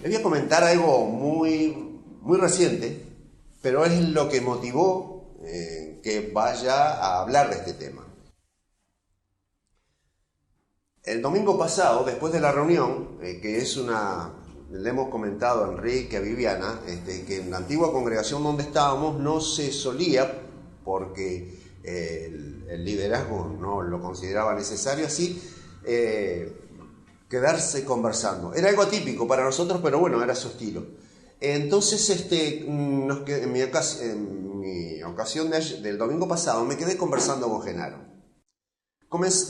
Les voy a comentar algo muy reciente, pero es lo que motivó que vaya a hablar de este tema. El domingo pasado, después de la reunión, que es le hemos comentado a Enrique, a Viviana, que en la antigua congregación donde estábamos no se solía, porque el liderazgo no lo consideraba necesario así, quedarse conversando. Era algo atípico para nosotros, pero bueno, era su estilo. Entonces, en mi ocasión del domingo pasado, me quedé conversando con Genaro.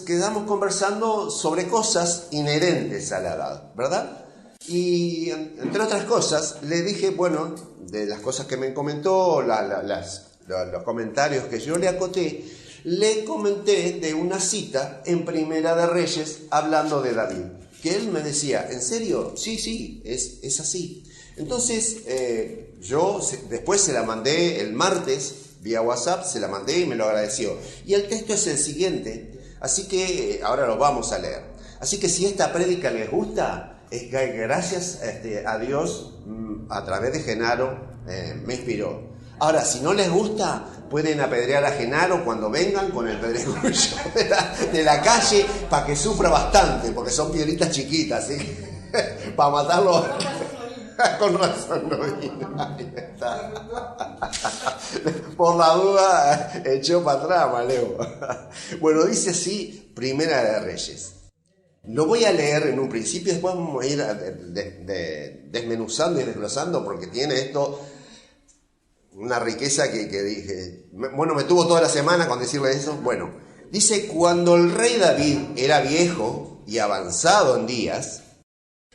Quedamos conversando sobre cosas inherentes a la edad, ¿verdad? Y entre otras cosas, le dije, bueno, de las cosas que me comentó, los comentarios que yo le acoté, le comenté de una cita en Primera de Reyes hablando de David. Que él me decía, ¿en serio? Sí, es así. Entonces, yo después se la mandé el martes, vía WhatsApp, se la mandé y me lo agradeció. Y el texto es el siguiente, así que ahora lo vamos a leer. Así que si esta prédica les gusta, es que gracias a Dios, a través de Genaro, me inspiró. Ahora, si no les gusta, pueden apedrear a Genaro cuando vengan con el pedregullo de la calle para que sufra bastante, porque son piedritas chiquitas, ¿sí? Para matarlo. Con razón no vino. Ahí está. Por la duda, echó para atrás, Maleo. Bueno, dice así, Primera de Reyes. Lo voy a leer en un principio, después vamos a ir desmenuzando y desglosando, porque tiene esto una riqueza que dije, bueno, me tuvo toda la semana con decirle eso. Bueno, dice, cuando el rey David era viejo y avanzado en días,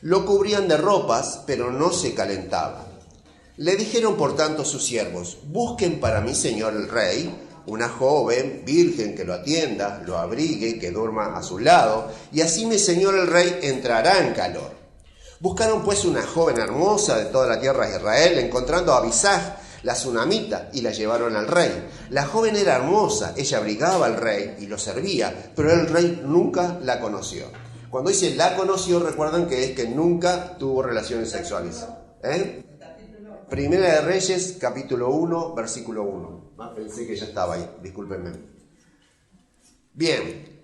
lo cubrían de ropas, pero no se calentaba. Le dijeron por tanto sus siervos, busquen para mi señor el rey una joven virgen que lo atienda, lo abrigue, que duerma a su lado, y así mi señor el rey entrará en calor. Buscaron pues una joven hermosa de toda la tierra de Israel, encontrando a Abisag, la sunamita, y la llevaron al rey. La joven era hermosa, ella abrigaba al rey y lo servía, pero el rey nunca la conoció. Cuando dice la conoció, recuerdan que es que nunca tuvo relaciones sexuales. Primera de Reyes, capítulo 1, versículo 1. Pensé que ya estaba ahí, discúlpenme. Bien,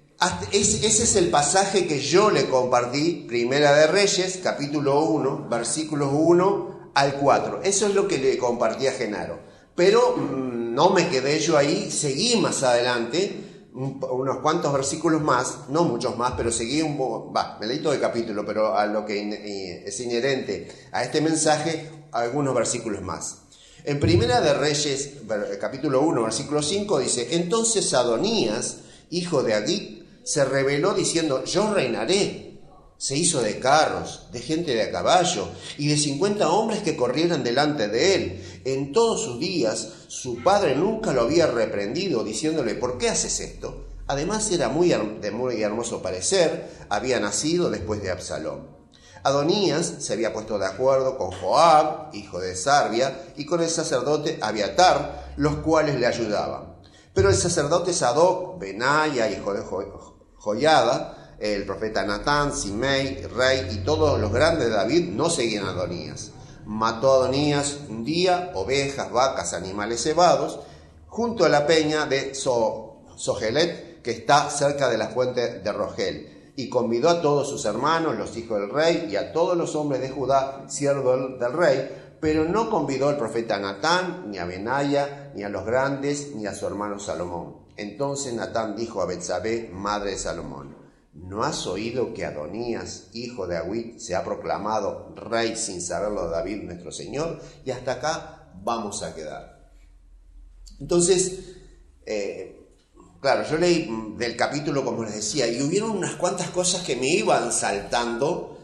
ese es el pasaje que yo le compartí, Primera de Reyes, capítulo 1, versículos 1 al 4. Eso es lo que le compartí a Genaro. Pero no me quedé yo ahí, seguí más adelante, unos cuantos versículos más, no muchos más, pero seguí me leí todo el capítulo, pero a lo que es inherente a este mensaje, algunos versículos más. En Primera de Reyes, capítulo 1, versículo 5, dice, entonces Adonías, hijo de Agit, se rebeló diciendo, yo reinaré. Se hizo de carros, de gente de a caballo y de 50 hombres que corrieran delante de él. En todos sus días, su padre nunca lo había reprendido, diciéndole, ¿por qué haces esto? Además era de muy hermoso parecer, había nacido después de Absalón. Adonías se había puesto de acuerdo con Joab, hijo de Sarvia, y con el sacerdote Abiatar, los cuales le ayudaban. Pero el sacerdote Sadoc, Benaya, hijo de Joiada, el profeta Natán, Simei, rey y todos los grandes de David no seguían a Adonías. Mató a Adonías un día ovejas, vacas, animales cebados, junto a la peña de Sogelet, que está cerca de la fuente de Rogel, y convidó a todos sus hermanos, los hijos del rey, y a todos los hombres de Judá, siervos del rey, pero no convidó al profeta Natán, ni a Benaya, ni a los grandes, ni a su hermano Salomón. Entonces Natán dijo a Betsabé, madre de Salomón, ¿no has oído que Adonías, hijo de Agit, se ha proclamado rey sin saberlo David nuestro Señor? Y hasta acá vamos a quedar. Entonces, claro, yo leí del capítulo, como les decía, y hubieron unas cuantas cosas que me iban saltando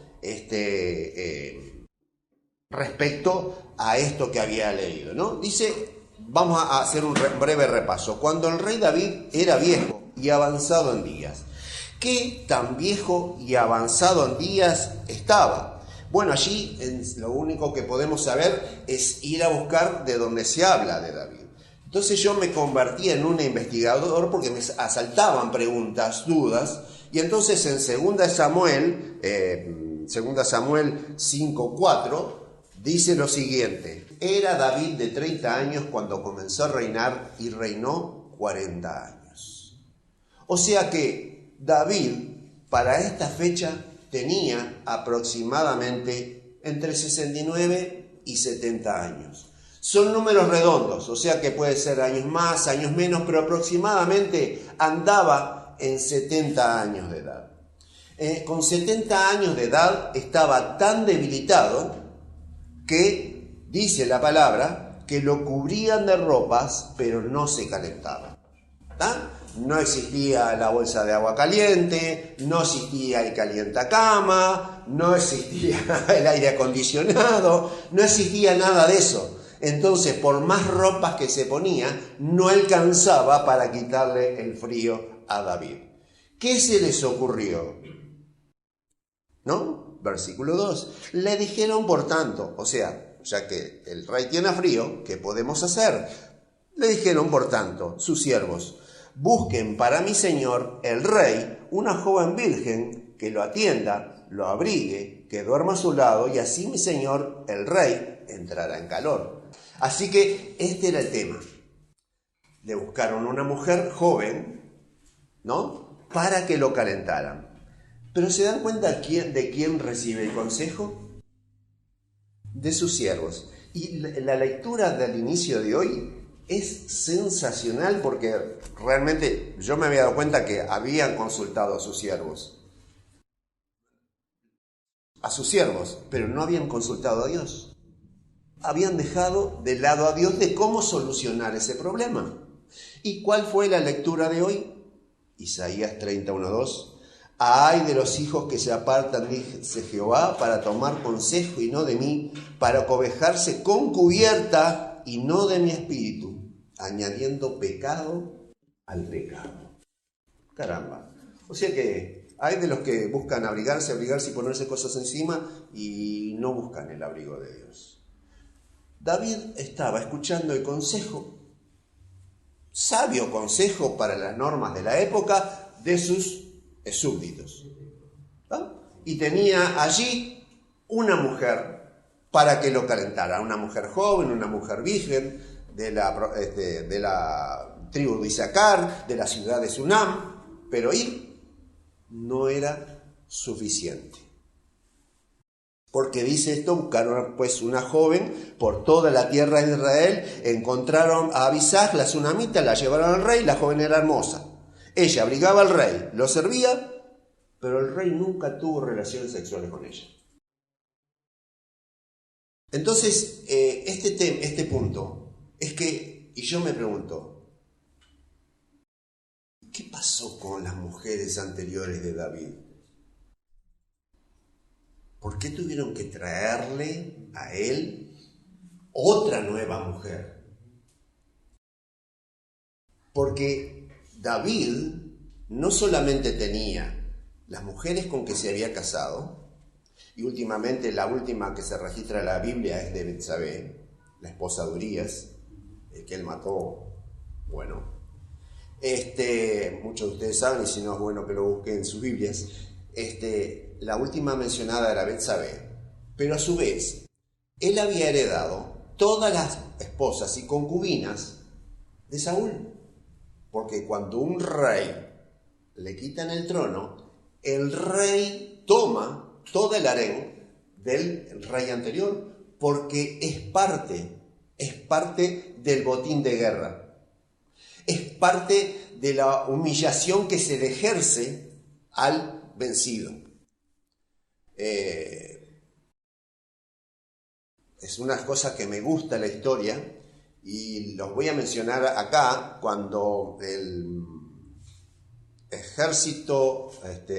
respecto a esto que había leído, ¿no? Dice, vamos a hacer un breve repaso. Cuando el rey David era viejo y avanzado en días, ¿qué tan viejo y avanzado en días estaba? Bueno, allí lo único que podemos saber es ir a buscar de donde se habla de David. Entonces yo me convertí en un investigador porque me asaltaban preguntas, dudas, y entonces en 2 Samuel, 2 Samuel 5:4, dice lo siguiente: era David de 30 años cuando comenzó a reinar y reinó 40 años. O sea que David para esta fecha tenía aproximadamente entre 69 y 70 años. Son números redondos, o sea que puede ser años más, años menos, pero aproximadamente andaba en 70 años de edad. Con 70 años de edad estaba tan debilitado que, dice la palabra, que lo cubrían de ropas, pero no se calentaba. ¿Tá? No existía la bolsa de agua caliente, no existía el calientacama, no existía el aire acondicionado, no existía nada de eso. Entonces, por más ropas que se ponía, no alcanzaba para quitarle el frío a David. ¿Qué se les ocurrió? ¿No? Versículo 2. Le dijeron, por tanto, o sea, ya que el rey tiene frío, ¿qué podemos hacer? Le dijeron, por tanto, sus siervos: busquen para mi señor, el rey, una joven virgen que lo atienda, lo abrigue, que duerma a su lado, y así mi señor, el rey, entrará en calor. Así que este era el tema. Le buscaron una mujer joven, ¿no?, para que lo calentaran. Pero ¿se dan cuenta de quién recibe el consejo? De sus siervos. Y la lectura del inicio de hoy es sensacional porque realmente yo me había dado cuenta que habían consultado a sus siervos. Pero no habían consultado a Dios. Habían dejado de lado a Dios de cómo solucionar ese problema. ¿Y cuál fue la lectura de hoy? Isaías 31:2. Ay de los hijos que se apartan, dice Jehová, para tomar consejo y no de mí, para cobijarse con cubierta y no de mi espíritu, añadiendo pecado al pecado. Caramba. O sea que hay de los que buscan abrigarse y ponerse cosas encima y no buscan el abrigo de Dios. David estaba escuchando el consejo, sabio consejo para las normas de la época, de sus súbditos. ¿No? Y tenía allí una mujer para que lo calentara, una mujer joven, una mujer virgen de la tribu de Isaacar, de la ciudad de Sunam, pero ahí no era suficiente. Porque dice esto: buscaron pues una joven por toda la tierra de Israel, encontraron a Abisag, la sunamita, la llevaron al rey, la joven era hermosa. Ella abrigaba al rey, lo servía, pero el rey nunca tuvo relaciones sexuales con ella. Entonces, este punto es que, y yo me pregunto, ¿qué pasó con las mujeres anteriores de David? ¿Por qué tuvieron que traerle a él otra nueva mujer? Porque David no solamente tenía las mujeres con que se había casado, y últimamente la última que se registra en la Biblia es de Betsabé, la esposa de Urías, el que él mató. Bueno, muchos de ustedes saben, y si no es bueno que lo busquen en sus Biblias. La última mencionada era Betsabé, pero a su vez él había heredado todas las esposas y concubinas de Saúl, porque cuando un rey le quitan el trono, el rey toma todo el harén del rey anterior, porque es parte del botín de guerra, es parte de la humillación que se le ejerce al vencido. Es una cosa que me gusta la historia y los voy a mencionar acá. Cuando el ejército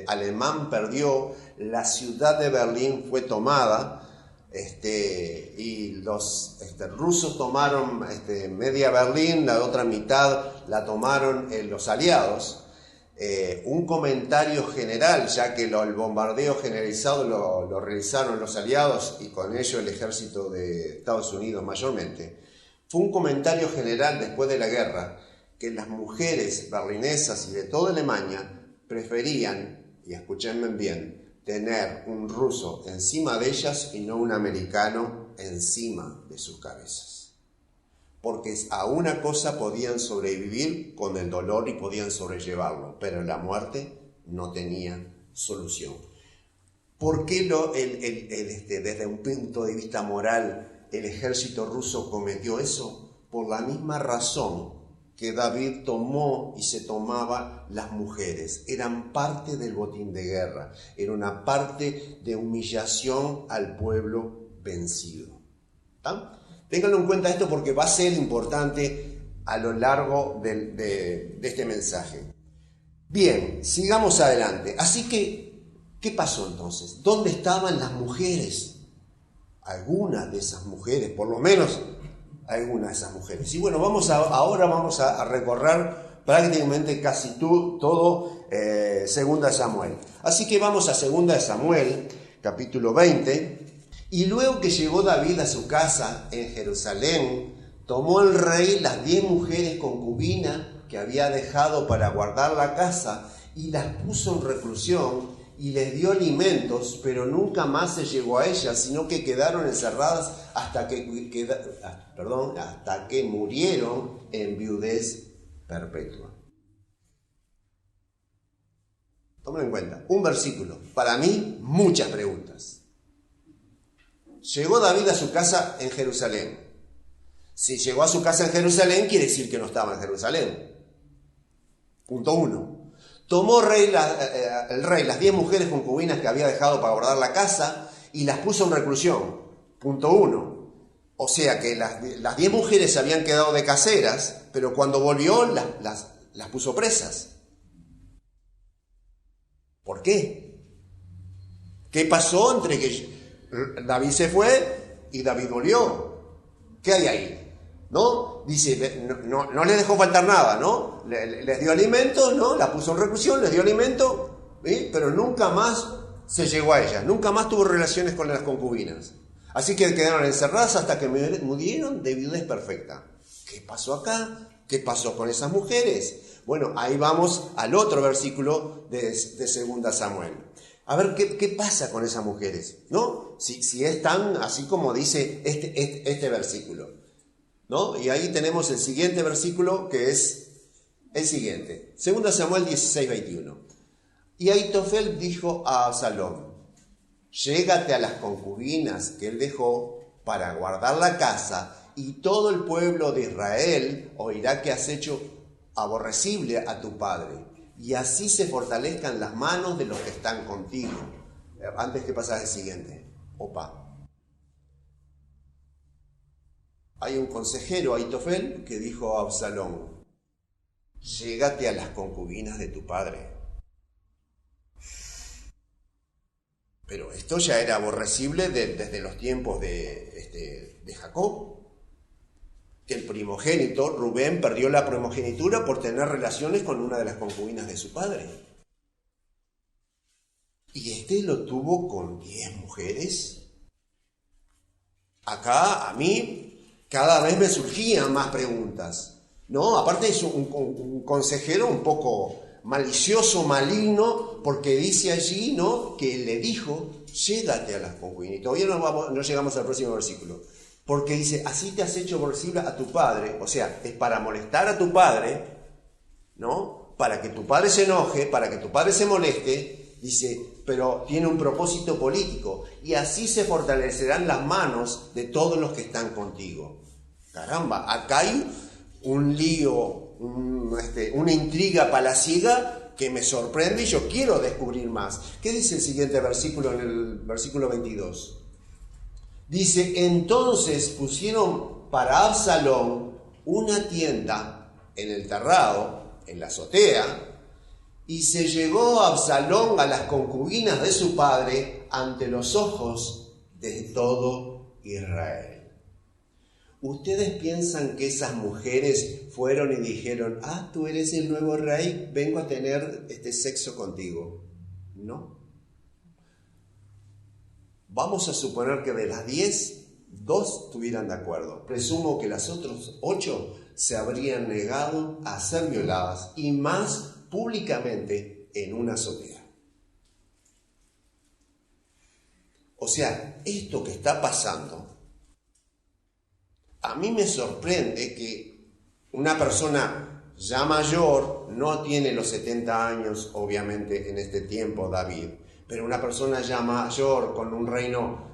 alemán perdió, la ciudad de Berlín fue tomada, y los rusos tomaron media Berlín, la otra mitad la tomaron los aliados. Un comentario general, ya que el bombardeo generalizado lo realizaron los aliados y con ello el ejército de Estados Unidos mayormente, fue un comentario general después de la guerra que las mujeres berlinesas y de toda Alemania preferían, y escúchenme bien, tener un ruso encima de ellas y no un americano encima de sus cabezas. Porque a una cosa podían sobrevivir con el dolor y podían sobrellevarlo, pero la muerte no tenía solución. ¿Por qué desde un punto de vista moral el ejército ruso cometió eso? Por la misma razón que David tomó y se tomaba las mujeres. Eran parte del botín de guerra, era una parte de humillación al pueblo vencido. ¿Tá? Ténganlo en cuenta esto porque va a ser importante a lo largo de este mensaje. Bien, sigamos adelante. Así que, ¿qué pasó entonces? ¿Dónde estaban las mujeres? Algunas de esas mujeres, por lo menos algunas de esas mujeres. Y bueno, ahora vamos a recorrer prácticamente casi todo 2 Samuel. Así que vamos a 2 Samuel, capítulo 20. Y luego que llegó David a su casa en Jerusalén, tomó el rey las 10 mujeres concubinas que había dejado para guardar la casa y las puso en reclusión y les dio alimentos, pero nunca más se llegó a ellas, sino que quedaron encerradas hasta que murieron en viudez perpetua. Tomen en cuenta, un versículo, para mí muchas preguntas. Llegó David a su casa en Jerusalén. Si llegó a su casa en Jerusalén, quiere decir que no estaba en Jerusalén. Punto 1. Tomó el rey las 10 mujeres concubinas que había dejado para guardar la casa y las puso en reclusión. Punto 1. O sea que las 10 mujeres se habían quedado de caseras, pero cuando volvió las puso presas. ¿Por qué? ¿Qué pasó entre que David se fue y David volvió? ¿Qué hay ahí? ¿No? Dice, no le dejó faltar nada, ¿no? Les dio alimento, ¿no? La puso en reclusión, les dio alimento, ¿sí? Pero nunca más se llegó a ella, nunca más tuvo relaciones con las concubinas. Así que quedaron encerradas hasta que murieron de viudez perfecta. ¿Qué pasó acá? ¿Qué pasó con esas mujeres? Bueno, ahí vamos al otro versículo de 2 Samuel. A ver qué pasa con esas mujeres, ¿no? Si es tan así como dice este versículo, ¿no? Y ahí tenemos el siguiente versículo que es el siguiente. 2 Samuel 16, 21. Y Ahitofel dijo a Absalón, llégate a las concubinas que él dejó para guardar la casa y todo el pueblo de Israel oirá que has hecho aborrecible a tu padre. Y así se fortalezcan las manos de los que están contigo. Antes que pasas al siguiente. Hay un consejero, Ahitofel, que dijo a Absalón, llégate a las concubinas de tu padre. Pero esto ya era aborrecible desde los tiempos de Jacob. Que el primogénito, Rubén, perdió la primogenitura por tener relaciones con una de las concubinas de su padre. Y lo tuvo con 10 mujeres. Acá a mí cada vez me surgían más preguntas, ¿no? Aparte es un consejero un poco malicioso, maligno, porque dice allí, ¿no?, que le dijo, llégate a las concubinas. Y todavía no llegamos al próximo versículo. Porque dice, así te has hecho aborrecible a tu padre, o sea, es para molestar a tu padre, ¿no? Para que tu padre se enoje, para que tu padre se moleste, dice, pero tiene un propósito político, y así se fortalecerán las manos de todos los que están contigo. Caramba, acá hay un lío, una intriga palaciega que me sorprende y yo quiero descubrir más. ¿Qué dice el siguiente versículo, en el versículo 22? Dice, entonces pusieron para Absalón una tienda en el terrado, en la azotea, y se llegó Absalón a las concubinas de su padre ante los ojos de todo Israel. ¿Ustedes piensan que esas mujeres fueron y dijeron, tú eres el nuevo rey, vengo a tener sexo contigo? No. Vamos a suponer que de las 10, 2 estuvieran de acuerdo. Presumo que las otras 8 se habrían negado a ser violadas, y más públicamente en una azotea. O sea, esto que está pasando, a mí me sorprende que una persona ya mayor, no tiene los 70 años, obviamente, en este tiempo, David, pero una persona ya mayor, con un reino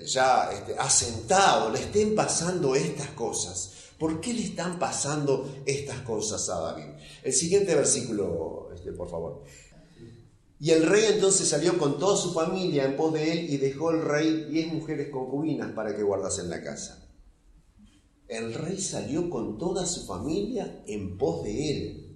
ya asentado, le estén pasando estas cosas. ¿Por qué le están pasando estas cosas a David? El siguiente versículo, por favor. Y el rey entonces salió con toda su familia en pos de él y dejó el rey 10 mujeres concubinas para que guardasen la casa. El rey salió con toda su familia en pos de él.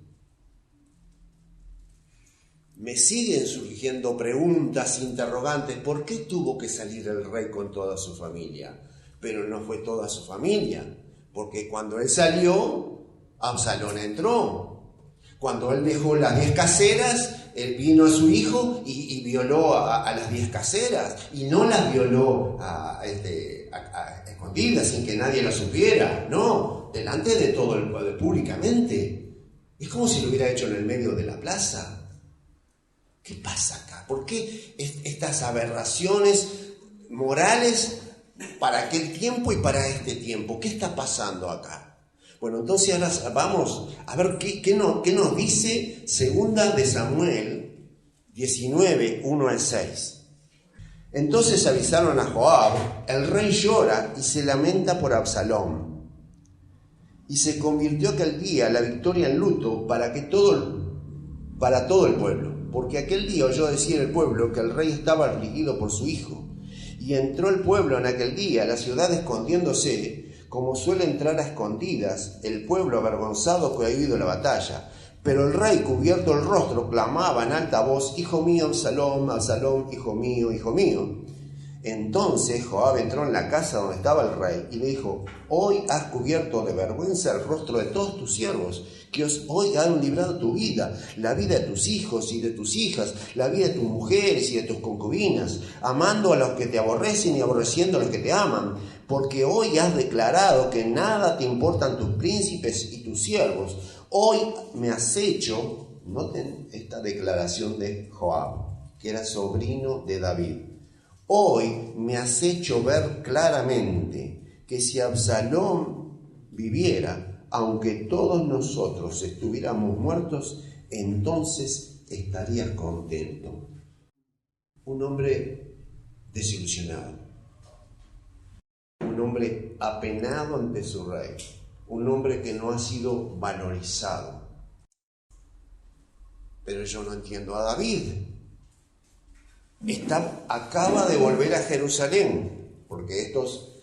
Me siguen surgiendo preguntas, interrogantes. ¿Por qué tuvo que salir el rey con toda su familia? Pero no fue toda su familia, porque cuando él salió, Absalón entró. Cuando él dejó las 10 caseras, él vino a su hijo y violó a las 10 caseras. Y no las violó a escondidas, sin que nadie lo supiera. No, delante de todo el pueblo, públicamente. Es como si lo hubiera hecho en el medio de la plaza. ¿Qué pasa acá? ¿Por qué estas aberraciones morales para aquel tiempo y para este tiempo? ¿Qué está pasando acá? Bueno, entonces ahora vamos a ver qué nos dice 2 de Samuel 19, 1 al 6. Entonces avisaron a Joab, el rey llora y se lamenta por Absalón. Y se convirtió aquel día la victoria en luto para todo el pueblo. Porque aquel día oyó decir el pueblo que el rey estaba afligido por su hijo. Y entró el pueblo en aquel día a la ciudad escondiéndose, como suele entrar a escondidas el pueblo avergonzado que ha oído la batalla. Pero el rey, cubierto el rostro, clamaba en alta voz: Hijo mío, Absalón, Absalón, hijo mío, hijo mío. Entonces Joab entró en la casa donde estaba el rey y le dijo: Hoy has cubierto de vergüenza el rostro de todos tus siervos, que hoy han librado tu vida, la vida de tus hijos y de tus hijas, la vida de tus mujeres y de tus concubinas, amando a los que te aborrecen y aborreciendo a los que te aman, porque hoy has declarado que nada te importan tus príncipes y tus siervos. Hoy me has hecho, noten esta declaración de Joab, que era sobrino de David. Hoy me has hecho ver claramente que si Absalón viviera, aunque todos nosotros estuviéramos muertos, entonces estarías contento. Un hombre desilusionado, un hombre apenado ante su rey, un hombre que no ha sido valorizado. Pero yo no entiendo a David. Acaba de volver a Jerusalén, porque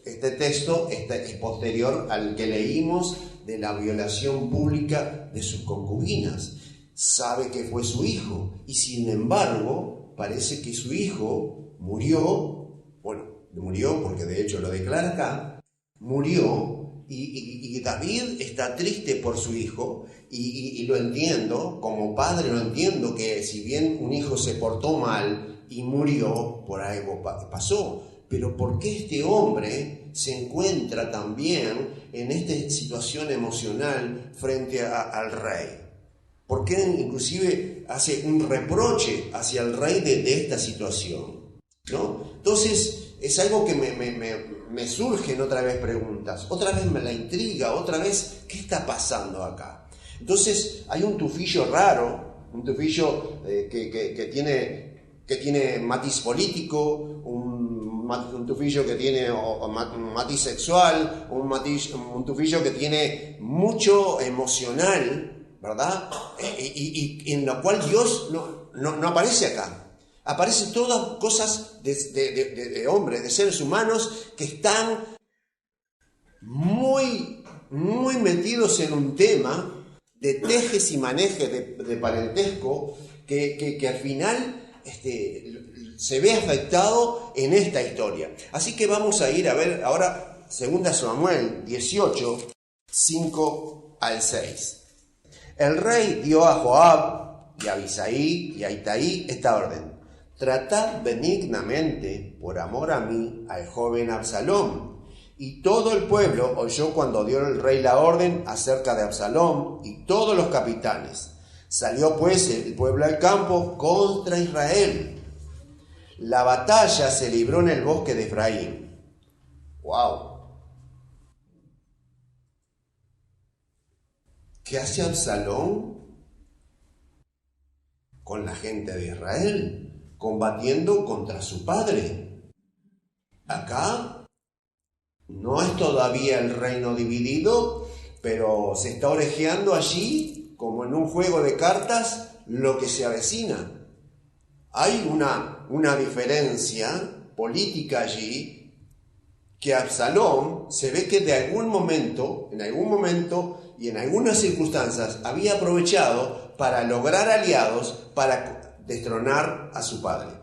este texto es posterior al que leímos de la violación pública de sus concubinas. Sabe que fue su hijo y sin embargo parece que su hijo murió porque de hecho lo declara acá, murió y David está triste por su hijo y lo entiendo, como padre lo entiendo, que si bien un hijo se portó mal y murió, por algo pasó. Pero ¿por qué este hombre se encuentra también en esta situación emocional frente al rey? ¿Por qué inclusive hace un reproche hacia el rey de esta situación? ¿No? Entonces es algo que me surgen otra vez preguntas, otra vez me la intriga, otra vez, ¿qué está pasando acá? Entonces hay un tufillo raro, un tufillo que tiene matiz político, un tufillo que tiene un matiz sexual, un tufillo que tiene mucho emocional, ¿verdad? Y en lo cual Dios no aparece acá. Aparecen todas cosas de hombres, de seres humanos que están muy, muy metidos en un tema de tejes y manejes de parentesco que al final se ve afectado en esta historia. Así que vamos a ir a ver ahora 2 Samuel 18, 5 al 6. El rey dio a Joab y a Abisai y a Itaí esta orden: Tratad benignamente, por amor a mí, al joven Absalón. Y todo el pueblo oyó cuando dio el rey la orden acerca de Absalón y todos los capitanes. Salió pues el pueblo al campo contra Israel. La batalla se libró en el bosque de Efraín. ¡Wow! ¿Qué hace Absalón con la gente de Israel? Combatiendo contra su padre. Acá no es todavía el reino dividido, pero se está orejeando allí, como en un juego de cartas, lo que se avecina. Hay una diferencia política allí, que Absalón se ve que en algún momento y en algunas circunstancias había aprovechado para lograr aliados para destronar a su padre.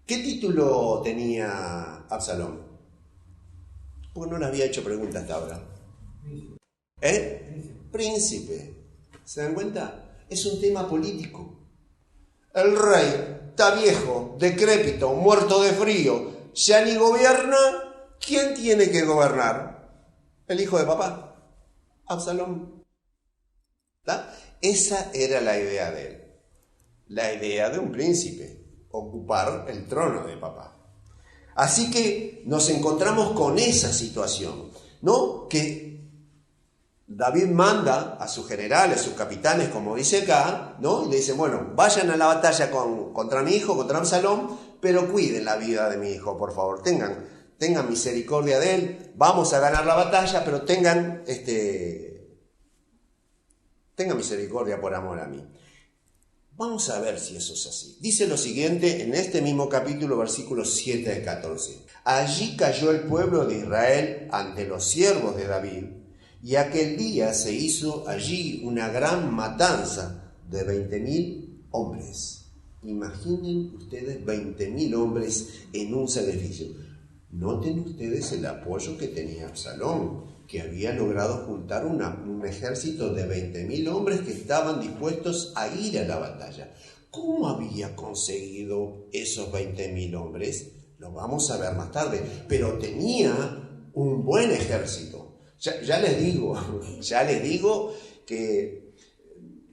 ¿Qué título tenía Absalón? Porque no le había hecho pregunta hasta ahora. Príncipe. ¿Se dan cuenta? Es un tema político. El rey está viejo, decrépito, muerto de frío, ya ni gobierna. ¿Quién tiene que gobernar? El hijo de papá, Absalón. ¿Está? Esa era la idea de él. La idea de un príncipe, ocupar el trono de papá. Así que nos encontramos con esa situación, ¿no? Que David manda a sus generales, sus capitanes, como dice acá, ¿no? Y le dice, bueno, vayan a la batalla contra mi hijo, contra Absalón, pero cuiden la vida de mi hijo, por favor. Tengan misericordia de él. Vamos a ganar la batalla, pero tengan misericordia por amor a mí. Vamos a ver si eso es así. Dice lo siguiente en este mismo capítulo, versículos 7 al 14. Allí cayó el pueblo de Israel ante los siervos de David, y aquel día se hizo allí una gran matanza de 20.000 hombres. Imaginen ustedes 20.000 hombres en un sacrificio. Noten ustedes el apoyo que tenía Absalón, que había logrado juntar un ejército de 20.000 hombres que estaban dispuestos a ir a la batalla. ¿Cómo había conseguido esos 20.000 hombres? Lo vamos a ver más tarde, pero tenía un buen ejército. Ya les digo que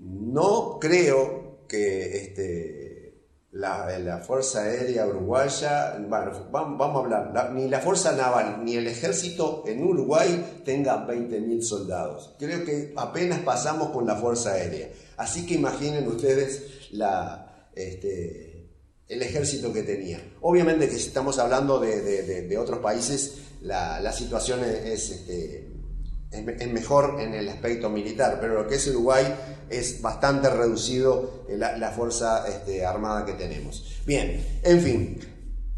no creo que la Fuerza Aérea Uruguaya, bueno, vamos a hablar, ni la Fuerza Naval ni el Ejército en Uruguay tengan 20.000 soldados. Creo que apenas pasamos con la Fuerza Aérea. Así que imaginen ustedes el ejército que tenía. Obviamente que si estamos hablando de otros países, la situación es mejor en el aspecto militar, pero lo que es Uruguay es bastante reducido la fuerza armada que tenemos. Bien, en fin,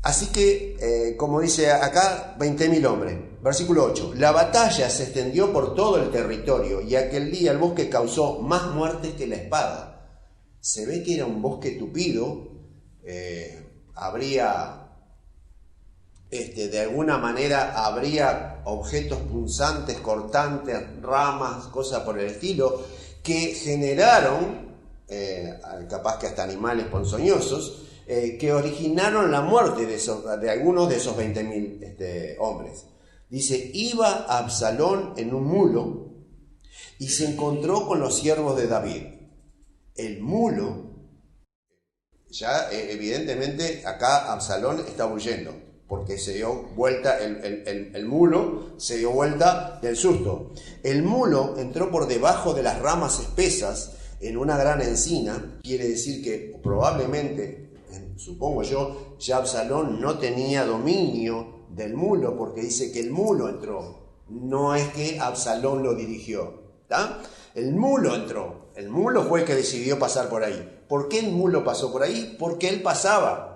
así que, como dice acá, 20.000 hombres. Versículo 8, la batalla se extendió por todo el territorio y aquel día el bosque causó más muertes que la espada. Se ve que era un bosque tupido, de alguna manera habría objetos punzantes, cortantes, ramas, cosas por el estilo, que generaron, capaz que hasta animales ponzoñosos, que originaron la muerte de algunos de esos 20.000 hombres. Dice, iba Absalón en un mulo y se encontró con los siervos de David. El mulo, ya evidentemente acá Absalón está huyendo, porque se dio vuelta, el mulo se dio vuelta del susto. El mulo entró por debajo de las ramas espesas en una gran encina. Quiere decir que probablemente, supongo yo, ya Absalón no tenía dominio del mulo, porque dice que el mulo entró. No es que Absalón lo dirigió, ¿tá? El mulo entró. El mulo fue el que decidió pasar por ahí. ¿Por qué el mulo pasó por ahí? Porque él pasaba.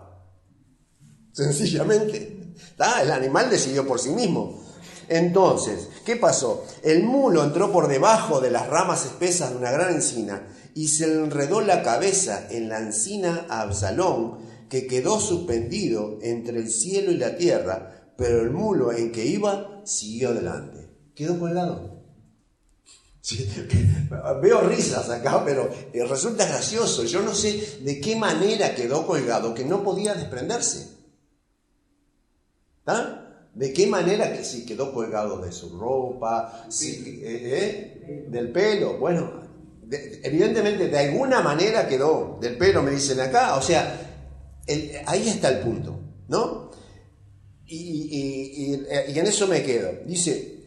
Sencillamente, ¿tá? El animal decidió por sí mismo. Entonces, ¿qué pasó? El mulo entró por debajo de las ramas espesas de una gran encina y se le enredó la cabeza en la encina a Absalón, que quedó suspendido entre el cielo y la tierra, pero el mulo en que iba siguió adelante. Quedó colgado. Sí, veo risas acá, pero resulta gracioso. Yo no sé de qué manera quedó colgado, que no podía desprenderse. ¿Ah? ¿De qué manera que si quedó colgado de su ropa, del pelo? Bueno, evidentemente de alguna manera quedó del pelo, me dicen acá. O sea, ahí está el punto, ¿no? Y en eso me quedo. Dice,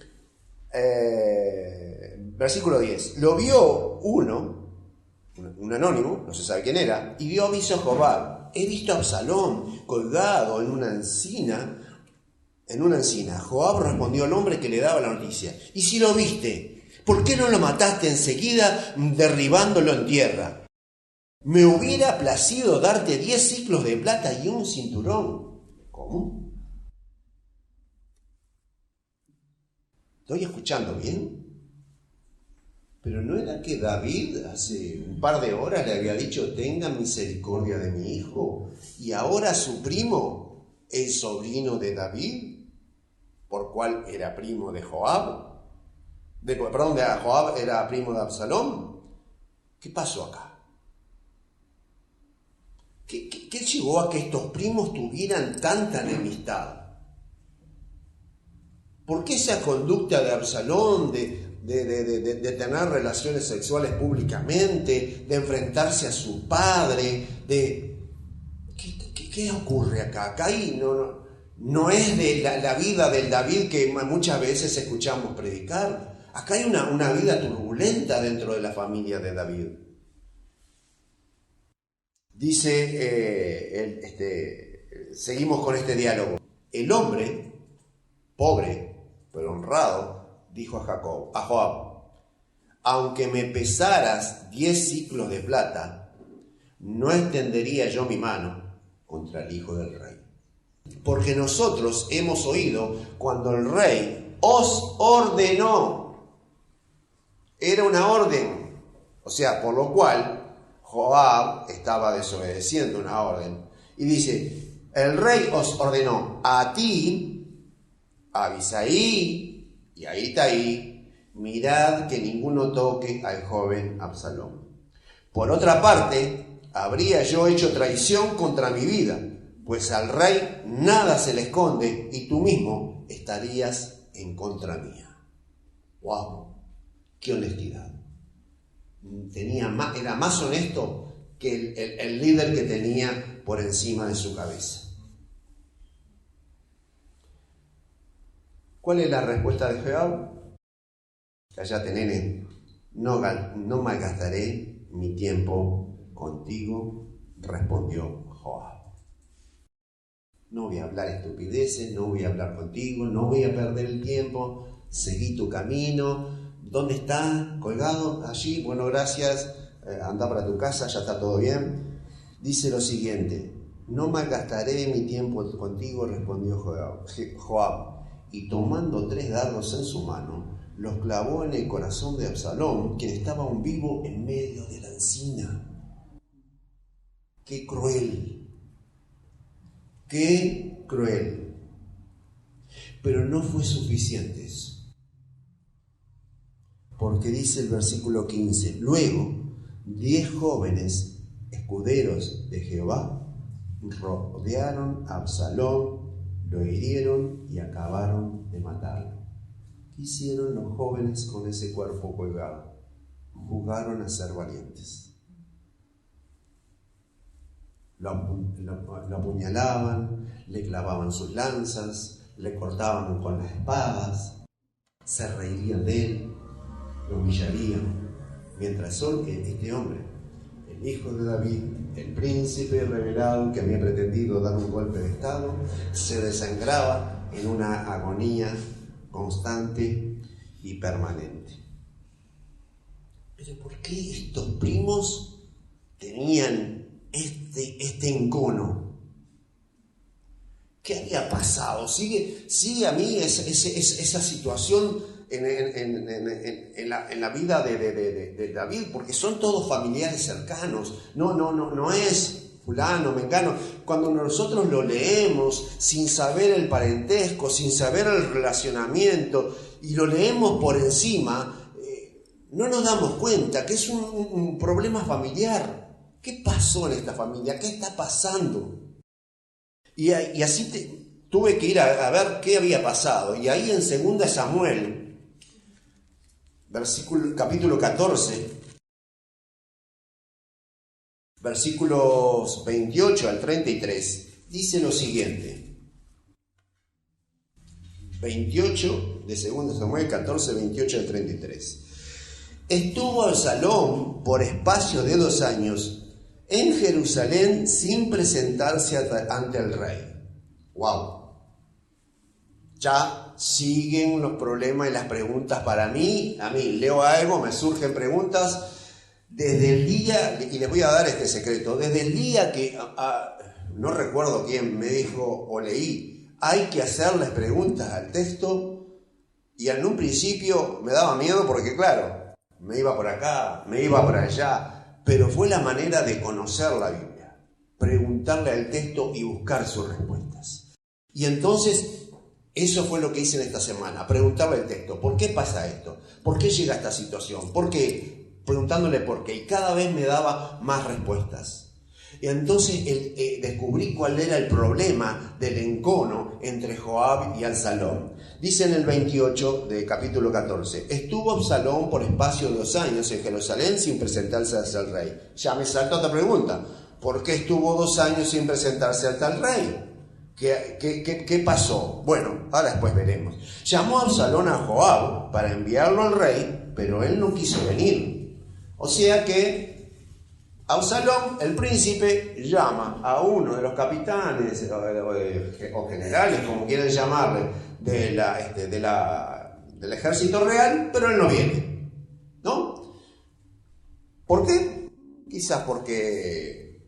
versículo 10, lo vio un anónimo, no se sabe quién era, y dio aviso a Jobab: he visto a Absalón colgado en una encina. Joab respondió al hombre que le daba la noticia: ¿y si lo viste? ¿Por qué no lo mataste enseguida derribándolo en tierra? Me hubiera placido darte 10 siclos de plata y un cinturón. ¿Cómo? ¿Estoy escuchando bien? Pero ¿no era que David hace un par de horas le había dicho: tenga misericordia de mi hijo? Y ahora su primo, el sobrino de David, por cual era primo de Joab, Joab era primo de Absalón. ¿Qué pasó acá? ¿Qué llevó a que estos primos tuvieran tanta enemistad? ¿Por qué esa conducta de Absalón de tener relaciones sexuales públicamente, de enfrentarse a su padre? ¿Qué ocurre acá? Acá no es de la vida del David que muchas veces escuchamos predicar. Acá hay una vida turbulenta dentro de la familia de David. Dice, seguimos con este diálogo. El hombre, pobre pero honrado, dijo a Joab: aunque me pesaras 10 siclos de plata, no extendería yo mi mano contra el hijo del rey. Porque nosotros hemos oído cuando el rey os ordenó. Era una orden. O sea, por lo cual Joab estaba desobedeciendo una orden. Y dice: el rey os ordenó a ti, a Abisai y a Itaí: mirad que ninguno toque al joven Absalón. Por otra parte, habría yo hecho traición contra mi vida, pues al rey nada se le esconde y tú mismo estarías en contra mía. ¡Wow! ¡Qué honestidad! Era más honesto que el líder que tenía por encima de su cabeza. ¿Cuál es la respuesta de Joab? Cállate, nene, no malgastaré mi tiempo contigo, respondió Joab. No voy a hablar estupideces, no voy a hablar contigo, no voy a perder el tiempo, seguí tu camino. ¿Dónde está? ¿Colgado? Allí, bueno, gracias, anda para tu casa, ya está todo bien. Dice lo siguiente: no malgastaré mi tiempo contigo, respondió Joab. Y tomando 3 dardos en su mano, los clavó en el corazón de Absalón, quien estaba aún vivo en medio de la encina. ¡Qué cruel! ¡Qué cruel! Pero no fue suficiente eso. Porque dice el versículo 15: luego 10 jóvenes escuderos de Jehová rodearon a Absalón, lo hirieron y acabaron de matarlo. ¿Qué hicieron los jóvenes con ese cuerpo colgado? Jugaron a ser valientes. Lo apuñalaban, le clavaban sus lanzas, le cortaban con las espadas, se reirían de él, lo humillarían. Mientras este hombre, el hijo de David, el príncipe revelado que había pretendido dar un golpe de estado, se desangraba en una agonía constante y permanente. Pero ¿por qué estos primos tenían este encono? ¿Qué había pasado? Sigue a mí esa situación en la vida de David, porque son todos familiares cercanos. No es fulano, mengano. Cuando nosotros lo leemos sin saber el parentesco, sin saber el relacionamiento, y lo leemos por encima, no nos damos cuenta que es un problema familiar. ¿Qué pasó en esta familia? ¿Qué está pasando? Y así tuve que ir a ver qué había pasado. Y ahí en 2 Samuel, capítulo 14, versículos 28 al 33, dice lo siguiente. 28 de 2 Samuel 14, 28 al 33. Estuvo Absalón por espacio de 2 años en Jerusalén sin presentarse ante el rey. ¡Wow! Ya siguen los problemas y las preguntas para mí. A mí leo algo, me surgen preguntas. Desde el día, y les voy a dar este secreto, desde el día que, no recuerdo quién me dijo o leí, hay que hacerles preguntas al texto, y en un principio me daba miedo porque claro, me iba por acá, me iba por allá, pero fue la manera de conocer la Biblia, preguntarle al texto y buscar sus respuestas. Y entonces, eso fue lo que hice en esta semana, preguntarle al texto, ¿por qué pasa esto? ¿Por qué llega esta situación? ¿Por qué? Preguntándole por qué, y cada vez me daba más respuestas. Y entonces descubrí cuál era el problema del encono entre Joab y Absalón. Dice en el 28 de capítulo 14, estuvo Absalón por espacio de 2 años en Jerusalén sin presentarse ante el rey. Ya me salta otra pregunta, ¿por qué estuvo 2 años sin presentarse ante el rey? ¿Qué pasó? Bueno, ahora después veremos. Llamó a Absalón a Joab para enviarlo al rey, pero él no quiso venir. O sea que Absalón, el príncipe, llama a uno de los capitanes o generales, como quieran llamarle, del ejército real, pero él no viene, ¿no? ¿Por qué? Quizás porque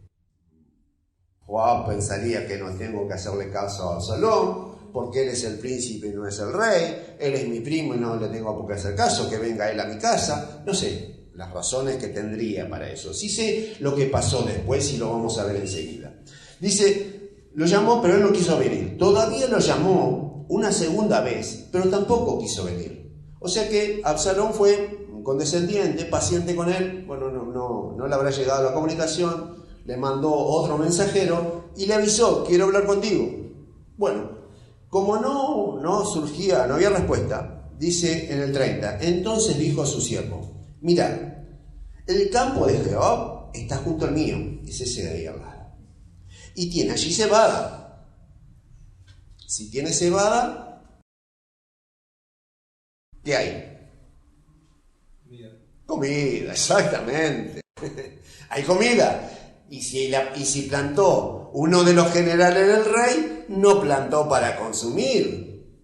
Joab pensaría que no tengo que hacerle caso a Absalón, porque él es el príncipe y no es el rey, él es mi primo y no le tengo por qué hacer caso, que venga él a mi casa, no sé las razones que tendría para eso. Sí sé lo que pasó después y lo vamos a ver enseguida. Dice, lo llamó, pero él no quiso venir. Todavía lo llamó una segunda vez, pero tampoco quiso venir. O sea que Absalón fue condescendiente, paciente con él. Bueno, no le habrá llegado la comunicación. Le mandó otro mensajero y le avisó, quiero hablar contigo. Bueno, como no surgía, no había respuesta, dice en el 30, entonces dijo a su siervo, mirad, el campo de Jehová está junto al mío, es ese de ahí al lado, y tiene allí cebada. Si tiene cebada, ¿qué hay? Comida, exactamente. Hay comida. Y si plantó uno de los generales del rey, no plantó para consumir,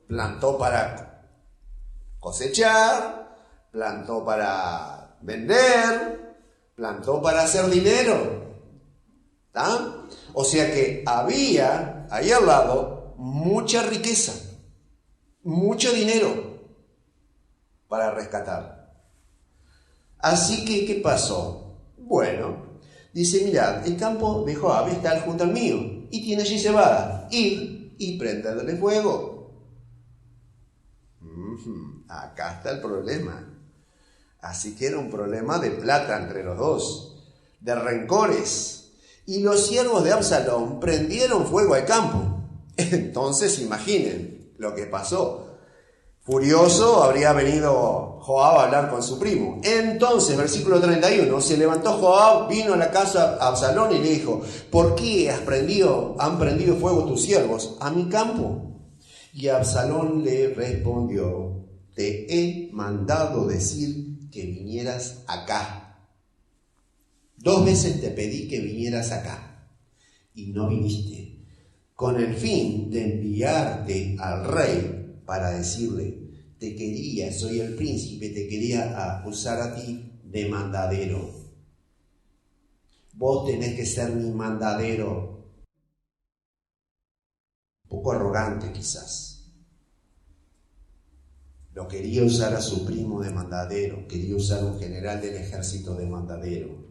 plantó para cosechar, plantó para vender, plantó para hacer dinero. ¿Tá? O sea que había ahí al lado mucha riqueza, mucho dinero para rescatar. Así que, ¿qué pasó? Bueno, dice, mirad, el campo de Joab está junto al mío y tiene allí cebada. Id y prendedle fuego. Acá está el problema. Así que era un problema de plata entre los dos, de rencores. Y los siervos de Absalón prendieron fuego al campo. Entonces imaginen lo que pasó. Furioso habría venido Joab a hablar con su primo. Entonces, versículo 31, se levantó Joab, vino a la casa de Absalón y le dijo, ¿por qué han prendido fuego tus siervos a mi campo? Y Absalón le respondió, te he mandado decir que vinieras acá. 2 veces te pedí que vinieras acá y no viniste, con el fin de enviarte al rey para decirle, te quería, soy el príncipe, te quería usar a ti de mandadero. Vos tenés que ser mi mandadero. Un poco arrogante quizás. Lo quería usar a su primo de mandadero, quería usar a un general del ejército de mandadero.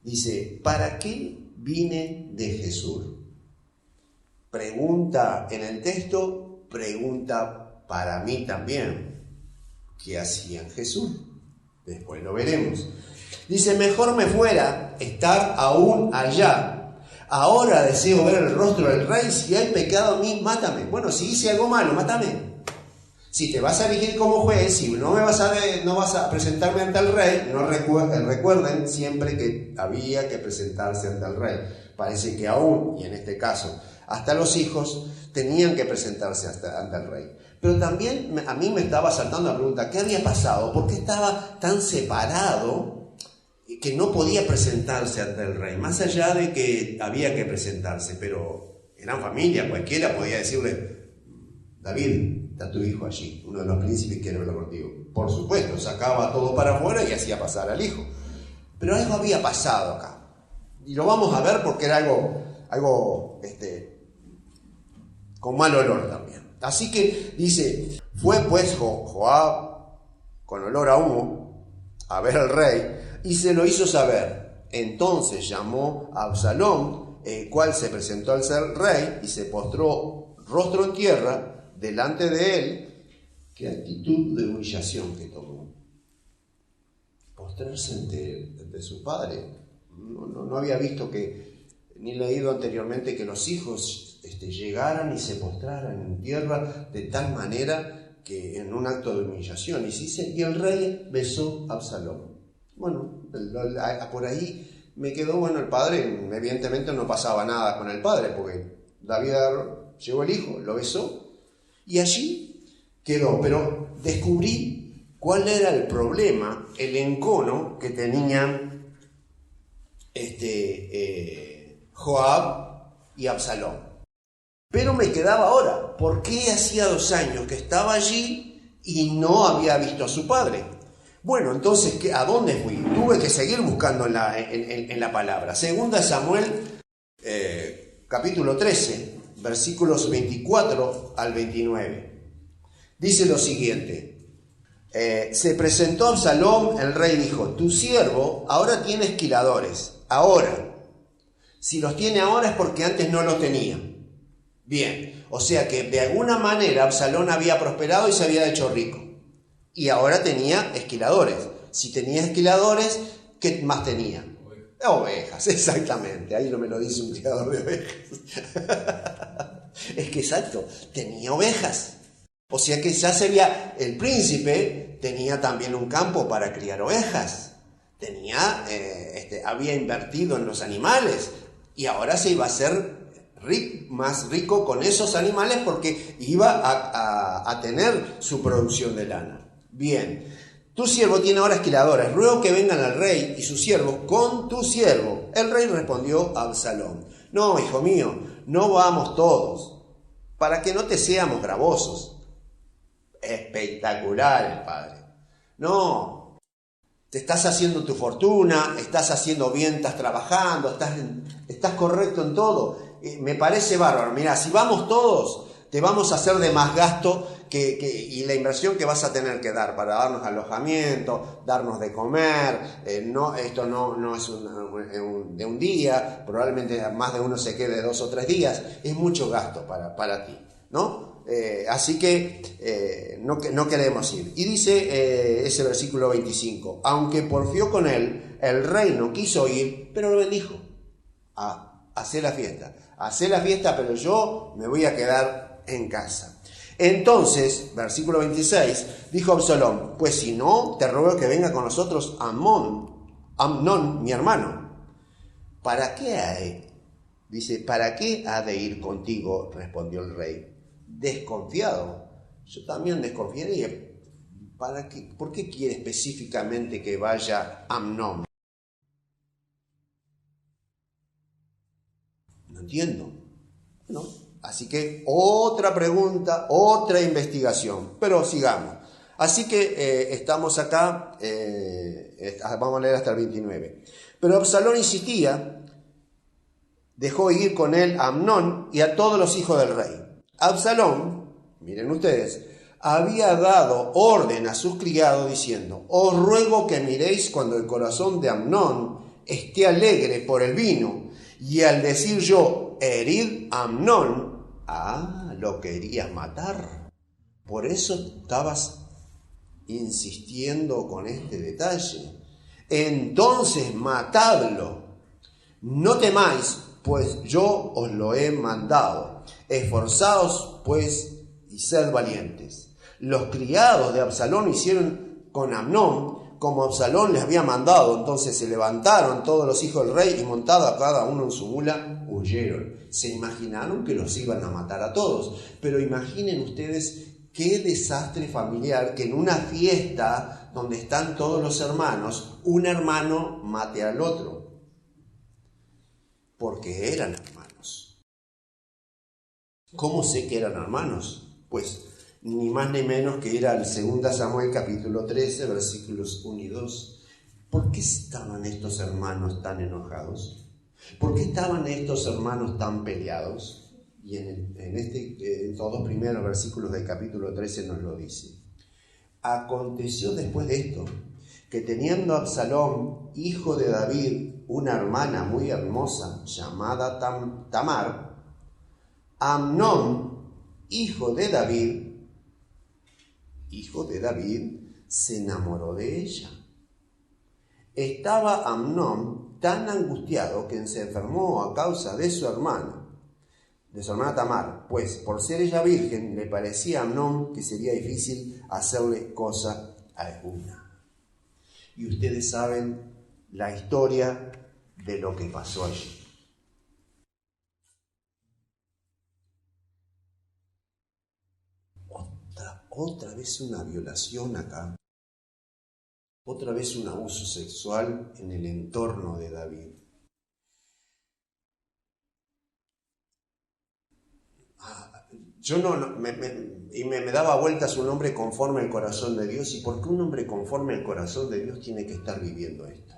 Dice, ¿para qué vine de Jesús? Pregunta en el texto, pregunta para mí también, ¿qué hacía en Jesús? Después lo veremos. Dice, mejor me fuera estar aún allá. Ahora deseo ver el rostro del rey. Si hay pecado en mí, mátame. Bueno, si hice algo malo, mátame. Si te vas a elegir como juez y no vas a presentarme ante el rey, recuerden siempre que había que presentarse ante el rey. Parece que aún, y en este caso, hasta los hijos tenían que presentarse ante el rey. Pero también a mí me estaba saltando la pregunta, ¿qué había pasado? ¿Por qué estaba tan separado que no podía presentarse ante el rey? Más allá de que había que presentarse, pero eran familia, cualquiera podía decirle, David, está tu hijo allí, uno de los príncipes quiere verlo contigo. Por supuesto, sacaba todo para afuera y hacía pasar al hijo. Pero algo había pasado acá. Y lo vamos a ver porque era algo con mal olor también. Así que dice, fue pues Joab con olor a humo a ver al rey y se lo hizo saber. Entonces llamó a Absalón, el cual se presentó al ser rey y se postró rostro en tierra delante de él. Qué actitud de humillación que tomó. Postrarse ante su padre. No había visto ni leído anteriormente que los hijos llegaran y se postraran en tierra de tal manera que en un acto de humillación. Y el rey besó a Absalón. Bueno, por ahí me quedó, el padre, evidentemente no pasaba nada con el padre, porque David llegó el hijo, lo besó, y allí quedó. Pero descubrí cuál era el problema, el encono que tenían Joab y Absalón. Pero me quedaba ahora, ¿por qué hacía 2 años que estaba allí y no había visto a su padre? Bueno, entonces, ¿a dónde fui? Tuve que seguir buscando en la palabra. Segunda Samuel, capítulo 13, versículos 24 al 29. Dice lo siguiente. Se presentó Absalón, el rey dijo, tu siervo ahora tiene esquiladores. Ahora, si los tiene ahora es porque antes no los tenía. Bien, o sea que de alguna manera Absalón había prosperado y se había hecho rico. Y ahora tenía esquiladores. Si tenía esquiladores, ¿qué más tenía? Ovejas, exactamente. Ahí no me lo dice un criador de ovejas. Es que exacto, tenía ovejas. O sea que ya el príncipe tenía también un campo para criar ovejas. Había invertido en los animales y ahora se iba a hacer más rico con esos animales porque iba a tener su producción de lana. Bien, tu siervo tiene ahora esquiladores, ruego que vengan al rey y sus siervos con tu siervo. El rey respondió a Absalón, no, hijo mío, no vamos todos, para que no te seamos gravosos. Espectacular el padre. No, te estás haciendo tu fortuna, estás haciendo bien, estás trabajando, estás correcto en todo. Me parece bárbaro. Mira, si vamos todos, te vamos a hacer de más gasto y la inversión que vas a tener que dar para darnos alojamiento, darnos de comer. Esto no es de un día, probablemente más de uno se quede 2 o 3 días. Es mucho gasto para ti, ¿no? Así que no queremos ir. Y dice ese versículo 25, aunque porfió con él, el rey no quiso ir, pero lo bendijo. Hacé la fiesta, pero yo me voy a quedar en casa. Entonces, versículo 26, dijo Absalón, pues si no, te ruego que venga con nosotros Amnón, mi hermano. ¿Para qué ha de ir contigo? Respondió el rey. Desconfiado. Yo también desconfiaría. ¿Por qué quiere específicamente que vaya Amnón? No entiendo. ¿No? Así que otra pregunta, otra investigación. Pero sigamos. Así que estamos acá, vamos a leer hasta el 29. Pero Absalón insistía, dejó ir con él a Amnón y a todos los hijos del rey. Absalón, miren ustedes, había dado orden a sus criados diciendo, os ruego que miréis cuando el corazón de Amnón esté alegre por el vino, y al decir yo, herid a Amnón, lo querías matar. Por eso estabas insistiendo con este detalle. Entonces matadlo. No temáis, pues yo os lo he mandado. Esforzaos, pues, y sed valientes. Los criados de Absalón hicieron con Amnón como Absalón les había mandado. Entonces se levantaron todos los hijos del rey y montados a cada uno en su mula, huyeron. Se imaginaron que los iban a matar a todos. Pero imaginen ustedes qué desastre familiar que en una fiesta donde están todos los hermanos, un hermano mate al otro. Porque eran hermanos. ¿Cómo sé que eran hermanos? Pues ni más ni menos que era el 2 Samuel capítulo 13, versículos 1 y 2. ¿Por qué estaban estos hermanos tan enojados? ¿Por qué estaban estos hermanos tan peleados? Y en estos dos primeros versículos del capítulo 13 nos lo dice. Aconteció después de esto, que teniendo Absalón, hijo de David, una hermana muy hermosa llamada Tamar, Amnón, hijo de David, se enamoró de ella. Estaba Amnón tan angustiado que se enfermó a causa de su hermana Tamar, pues por ser ella virgen le parecía a Amnón que sería difícil hacerle cosa alguna. Y ustedes saben la historia de lo que pasó allí. Otra vez una violación acá, otra vez un abuso sexual en el entorno de David. Yo me daba vueltas un hombre conforme al corazón de Dios. ¿Y por qué un hombre conforme al corazón de Dios tiene que estar viviendo esto?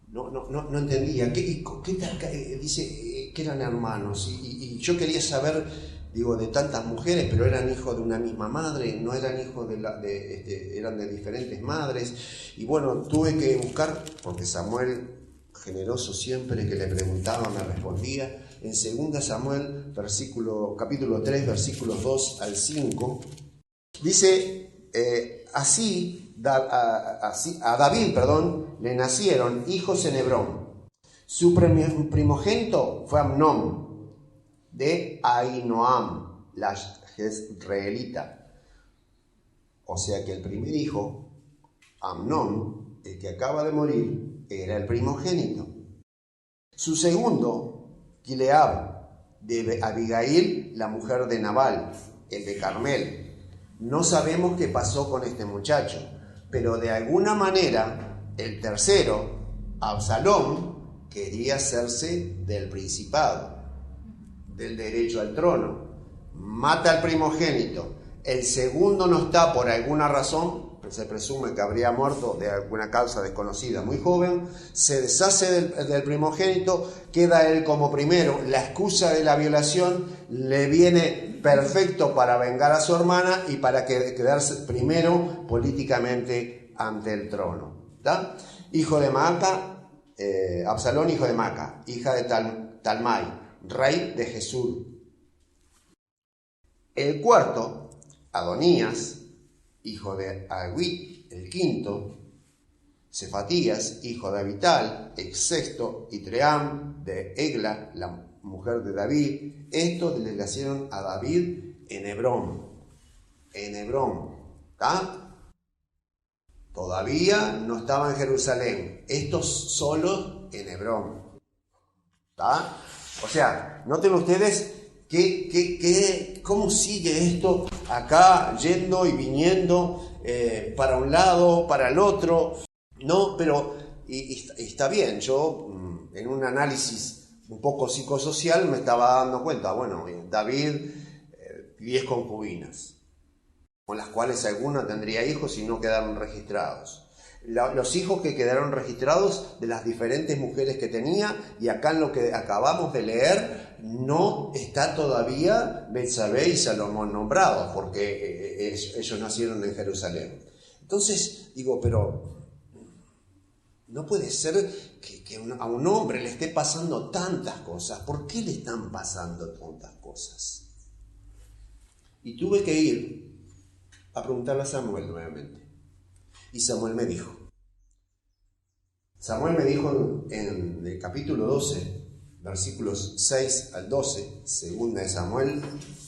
No entendía. ¿Qué tal? Dice que eran hermanos y yo quería saber, de tantas mujeres, pero eran hijos de una misma madre, no eran hijos eran de diferentes madres. Y bueno, tuve que buscar, porque Samuel, generoso siempre que le preguntaba, me respondía. En 2 Samuel, capítulo 3, versículos 2 al 5, dice, así a David, le nacieron hijos en Hebrón. Su primogénito fue Amnón, de Ahinoam, la jezreelita. O sea que el primer hijo, Amnón, el que acaba de morir, era el primogénito. Su segundo, Gilead, de Abigail, la mujer de Nabal, el de Carmel. No sabemos qué pasó con este muchacho, pero de alguna manera el tercero, Absalón, quería hacerse del principado, del derecho al trono. Mata al primogénito. El segundo no está por alguna razón, se presume que habría muerto de alguna causa desconocida, muy joven. Se deshace del primogénito, queda él como primero. La excusa de la violación le viene perfecto para vengar a su hermana y para quedarse primero políticamente ante el trono. ¿Tá? Hijo de Maaca, Absalón, hijo de Maaca, hija de Talmai, rey de Jesús. El cuarto, Adonías, hijo de Agüit, el quinto, Cefatías, hijo de Abital, el sexto, y Tream, de Egla, la mujer de David. Estos le nacieron a David en Hebrón. ¿Tá? Todavía no estaba en Jerusalén. Estos solos en Hebrón. ¿Tá? O sea, noten ustedes cómo sigue esto acá, yendo y viniendo para un lado, para el otro. No, pero y está bien. Yo, en un análisis un poco psicosocial, me estaba dando cuenta, David, 10 concubinas, con las cuales alguna tendría hijos y no quedaron registrados. Los hijos que quedaron registrados de las diferentes mujeres que tenía, y acá en lo que acabamos de leer no está todavía Betsabé y Salomón nombrados, porque ellos nacieron en Jerusalén. Entonces digo, pero no puede ser que a un hombre le esté pasando tantas cosas. ¿Por qué le están pasando tantas cosas? Y tuve que ir a preguntarle a Samuel nuevamente. Y Samuel me dijo en el capítulo 12, versículos 6 al 12, segunda de Samuel,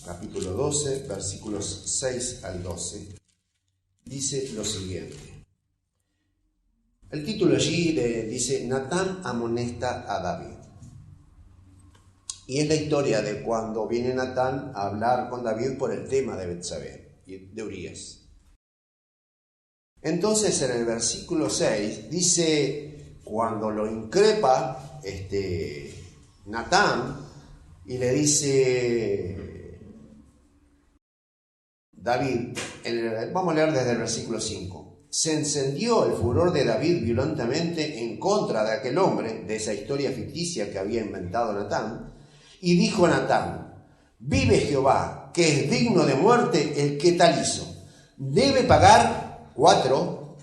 capítulo 12, versículos 6 al 12, dice lo siguiente. El título allí dice, Natán amonesta a David. Y es la historia de cuando viene Natán a hablar con David por el tema de Betsabé, de Urías. Entonces en el versículo 6 dice, cuando lo increpa Natán y le dice David, vamos a leer desde el versículo 5. Se encendió el furor de David violentamente en contra de aquel hombre, de esa historia ficticia que había inventado Natán, y dijo a Natán, vive Jehová, que es digno de muerte el que tal hizo. Debe pagar 4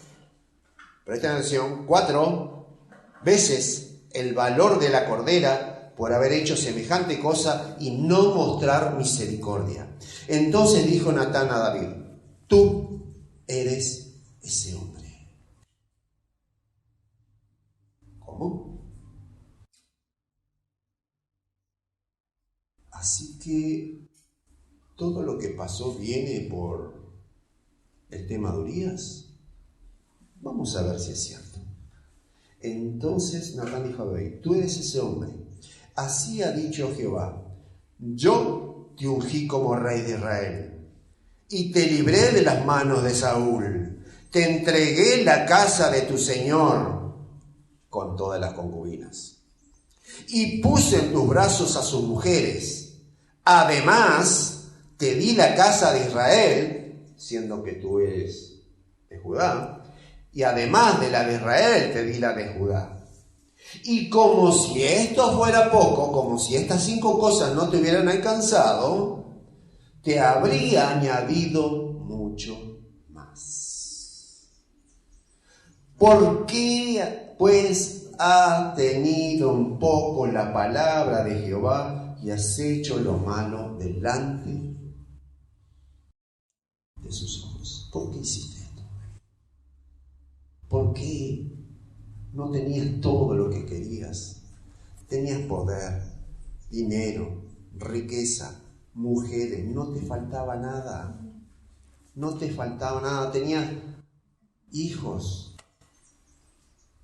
veces el valor de la cordera por haber hecho semejante cosa y no mostrar misericordia. Entonces dijo Natán a David, tú eres ese hombre. ¿Cómo? Así que todo lo que pasó viene por el tema de Urías. Vamos a ver si es cierto. Entonces Natán dijo a David, tú eres ese hombre. Así ha dicho Jehová, yo te ungí como rey de Israel y te libré de las manos de Saúl. Te entregué la casa de tu señor con todas las concubinas y puse en tus brazos a sus mujeres. Además, te di la casa de Israel, siendo que tú eres de Judá, y además de la de Israel, te di la de Judá. Y como si esto fuera poco, como si estas 5 cosas no te hubieran alcanzado, te habría añadido mucho más. ¿Por qué, pues, has tenido un poco la palabra de Jehová y has hecho lo malo delante de sus ojos? ¿Por qué hiciste esto? ¿Por qué no tenías todo lo que querías? Tenías poder, dinero, riqueza, mujeres, no te faltaba nada. No te faltaba nada. Tenías hijos.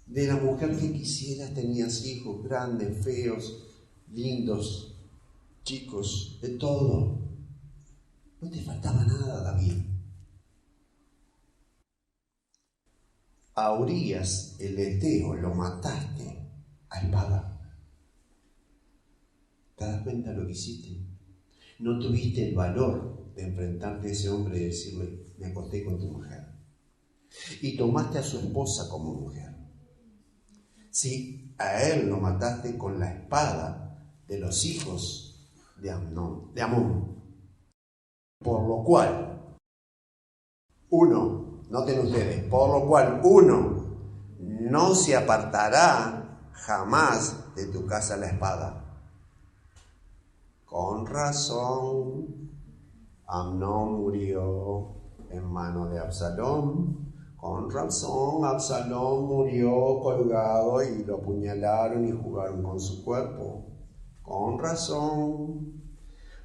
De la mujer que quisieras tenías hijos, grandes, feos, lindos, chicos, de todo. No te faltaba nada, David. A Urías, el heteo, lo mataste a espada. ¿Te das cuenta de lo que hiciste? No tuviste el valor de enfrentarte a ese hombre y decirle, me acosté con tu mujer. Y tomaste a su esposa como mujer. Sí, a él lo mataste con la espada de los hijos de Amón. Por lo cual, noten ustedes, por lo cual uno no se apartará jamás de tu casa la espada. Con razón, Amnón murió en mano de Absalón. Con razón, Absalón murió colgado y lo apuñalaron y jugaron con su cuerpo. Con razón,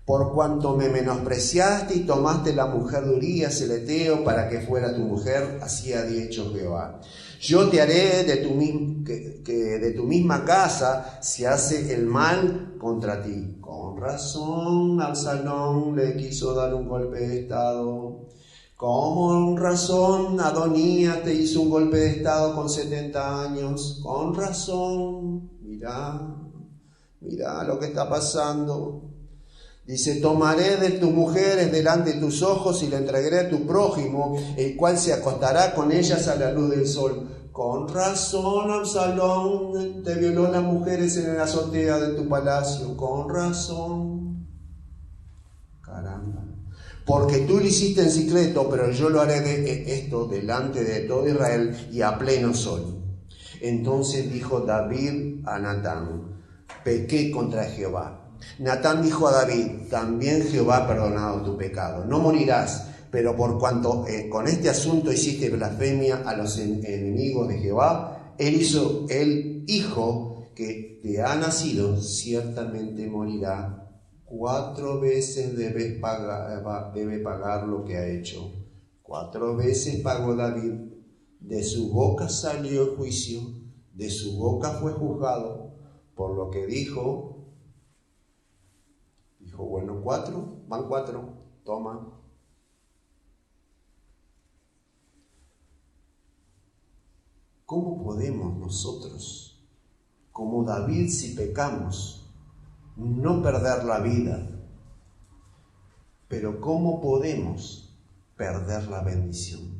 por cuanto me menospreciaste y tomaste la mujer de Urías el heteo para que fuera tu mujer, así ha dicho Jehová. Yo te haré de tu misma casa si hace el mal contra ti. Con razón, Absalón le quiso dar un golpe de estado. Con razón, Adonías te hizo un golpe de estado con 70 años. Con razón, mirá lo que está pasando. Dice, tomaré de tus mujeres delante de tus ojos y le entregaré a tu prójimo, el cual se acostará con ellas a la luz del sol. Con razón, Absalón te violó las mujeres en la azotea de tu palacio. Con razón. Caramba. Porque tú lo hiciste en secreto, pero yo lo haré esto delante de todo Israel y a pleno sol. Entonces dijo David a Natán, pequé contra Jehová. Natán dijo a David, también Jehová ha perdonado tu pecado. No morirás, pero por cuanto con este asunto hiciste blasfemia a los enemigos de Jehová, él hizo el hijo que te ha nacido ciertamente morirá. 4 veces debe pagar lo que ha hecho. 4 veces pagó David. De su boca salió el juicio, de su boca fue juzgado. Por lo que dijo, bueno, 4, van 4, toma. ¿Cómo podemos nosotros, como David, si pecamos, no perder la vida? Pero ¿cómo podemos perder la bendición?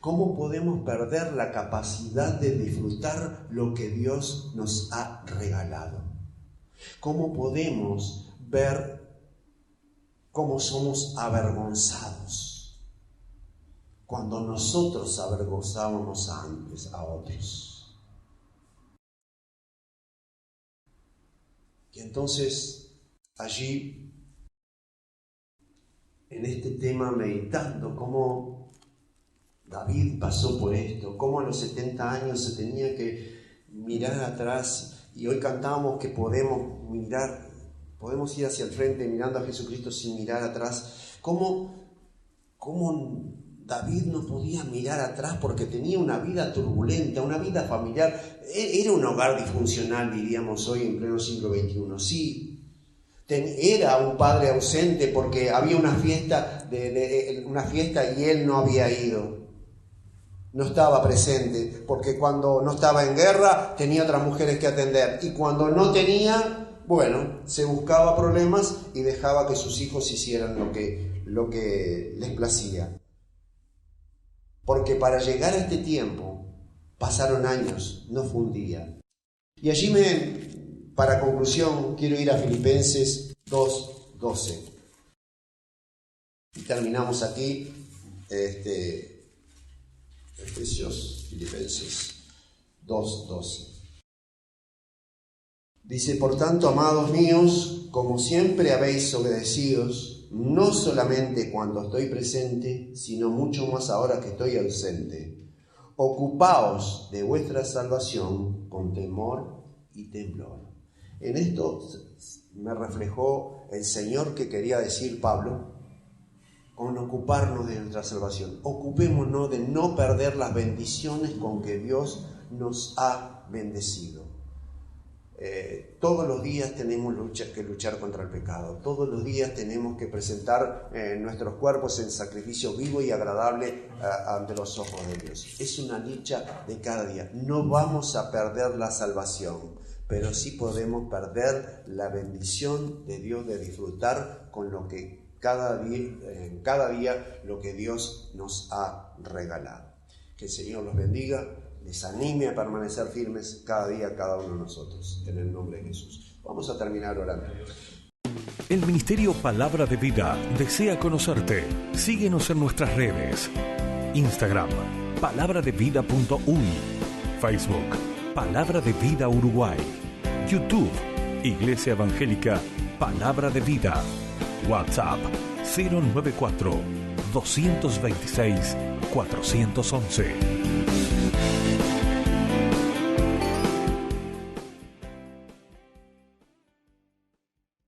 ¿Cómo podemos perder la capacidad de disfrutar lo que Dios nos ha regalado? ¿Cómo podemos ver cómo somos avergonzados cuando nosotros avergonzábamos antes a otros? Y entonces, allí, en este tema, meditando cómo David pasó por esto, cómo a los 70 años se tenía que mirar atrás, y hoy cantábamos que podemos ir hacia el frente mirando a Jesucristo sin mirar atrás. Cómo David no podía mirar atrás porque tenía una vida turbulenta, una vida familiar. Era un hogar disfuncional, diríamos hoy en pleno siglo XXI. Sí, era un padre ausente porque había una fiesta y él no había ido. No estaba presente porque cuando no estaba en guerra tenía otras mujeres que atender, y cuando no tenía, bueno, se buscaba problemas y dejaba que sus hijos hicieran lo que les placía. Porque para llegar a este tiempo pasaron años, no fue un día. Y allí para conclusión, quiero ir a Filipenses 2:12. Y terminamos aquí, Filipenses 2:12. Dice: por tanto, amados míos, como siempre habéis obedecido, no solamente cuando estoy presente, sino mucho más ahora que estoy ausente, ocupaos de vuestra salvación con temor y temblor. En esto me reflejó el Señor que quería decir Pablo, con ocuparnos de nuestra salvación. Ocupémonos de no perder las bendiciones con que Dios nos ha bendecido. Todos los días tenemos que luchar contra el pecado. Todos los días tenemos que presentar nuestros cuerpos en sacrificio vivo y agradable ante los ojos de Dios. Es una lucha de cada día. No vamos a perder la salvación, pero sí podemos perder la bendición de Dios de disfrutar con lo que cada día lo que Dios nos ha regalado. Que el Señor los bendiga, les anime a permanecer firmes cada día, cada uno de nosotros, en el nombre de Jesús. Vamos a terminar orando. El Ministerio Palabra de Vida desea conocerte. Síguenos en nuestras redes. Instagram, palabraDeVida.uy. Facebook, Palabra de Vida Uruguay. YouTube, Iglesia Evangélica Palabra de Vida. WhatsApp 094 226 411.